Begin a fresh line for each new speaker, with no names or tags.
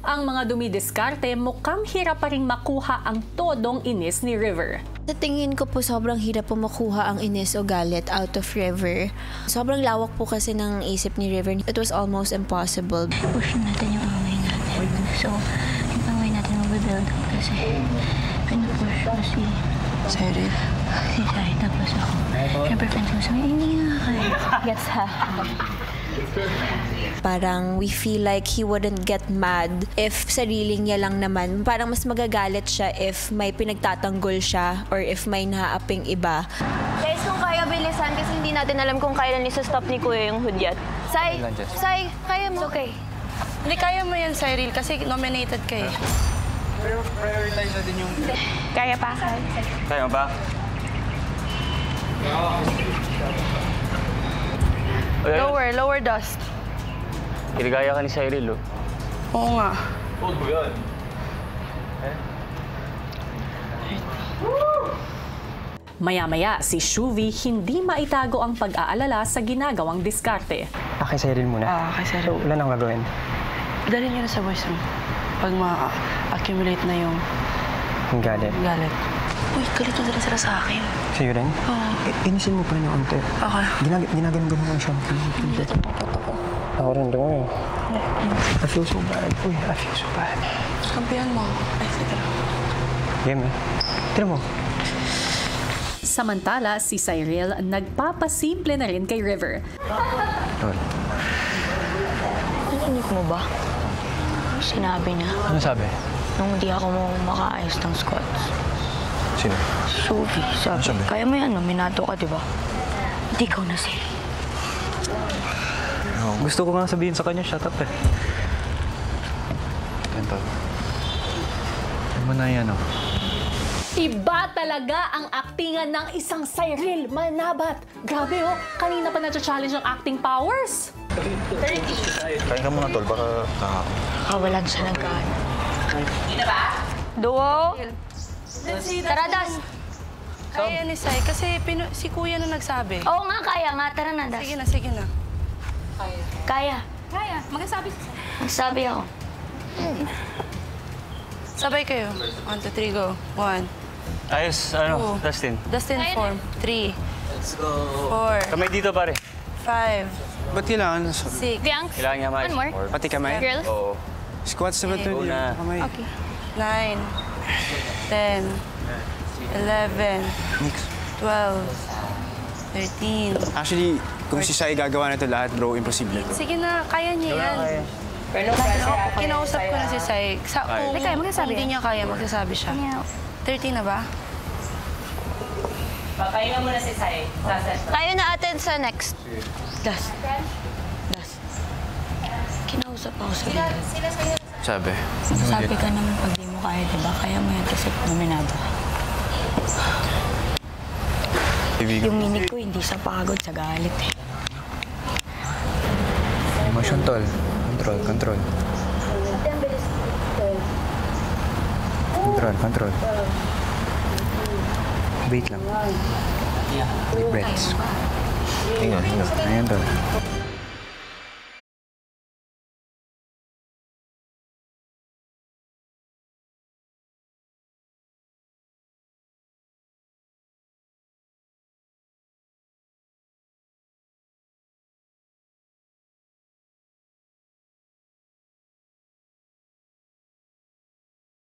Ang mga dumidiskarte mukhang hirap pa rin makuha ang todong inis ni River.
Sa tingin ko po sobrang hirap po makuha ang inis o galit out of River. Sobrang lawak po kasi ng isip ni River. It was almost impossible.
Push natin yung away natin. So, yung away natin mabibuild up kasi pinupush ko si Cyril. Si Cyril, tapos ako. Siyempre, friends ko sabi, hindi nga kaya. Gets ha?
Parang we feel like he wouldn't get mad if sariling niya lang naman. Parang mas magagalit siya if may pinagtatanggol siya or if may naaaping iba.
Guys, kung kaya bilisan kasi hindi natin alam kung kailan isa-stop ni Kuya yung hudyat. Sai, kaya mo?
Okay. Hindi kaya mo yan, Cyril, kasi nominated ka eh.
Pero prioritize natin yung...
Kaya pa?
Kaya mo ba?
Lower dust.
Kinagaya ka ni Cyril, oh.
Oo nga.
Hold mo yun.
Maya-maya, si Shuvi hindi maitago ang pag-aalala sa ginagawang diskarte.
Kay Cyril muna.
Kay Cyril.
Wala nang gagawin.
Dalhin niyo na sa voice room. Pag ma-accumulate na yung
galit.
Uy, galit na sila sa akin.
Sa'yo rin?
Oo.
Inisin mo pa rin yung onte.
Okay.
Ginaganon lang siya. Ako rin doon. I feel so bad. Uy, I feel so bad.
Kampihan mo. Ay, sige.
Game eh. Tira mo.
Samantala, si Cyril nagpapasimple na rin kay River.
Tol.
Narinig mo ba? Sinabi niya.
Ano sabi?
Nung hindi ako makaayos ng squats.
Sino?
Shuvi, sabi. Kaya mo yan, nominato ka, di ba? Hindi ikaw na si.
Gusto ko nga sabihin sa kanya, shut up eh. Tol. Ano mo na yan, oh?
Iba talaga ang aktingan ng isang Cyril Manabat. Grabe oh, kanina pa na-challenge ang acting powers.
Kain ka muna, Tol. Baka...
Kawalan siya ng gaan.
Duo?
Tara, Das.
Kaya ni Sai, kasi si Kuya na nagsabi.
Oo nga, kaya nga. Tara na, Das.
Sige na.
Kaya.
Magsasabi.
Magsabi ako.
Sabay kayo. 1, 2, 3, go. 1.
Ayos, Dustin.
Dustin, form. 3.
Let's go.
4.
Kamay dito, pare.
5.
Ba't kailangan?
6.
Kailangan niya mais.
One more.
Pati kamay?
Girls?
Oo.
Squats naman to.
Una.
Okay.
9. 10. 11. 12. 13.
Actually, kung si Sai gagawa na ito lahat, bro, imposible.
Sige na, kaya niya yan. Kinausap ko na si Sai. Kung hindi niya kaya, magsasabi siya. 13 na ba?
Papahinga muna si Sai.
Tayo na atin sa next.
Das. Kinausap ako sa video.
Sabi.
Sabi ka naman pag di mo kaya, di ba? Kaya mo yan kasi nominado ka. Yung minig ko hindi sa pagod, sa galit eh.
Emotion, Tol. Control. Control. Wait lang. Deep breaths. Hinga. Ayan, Tol.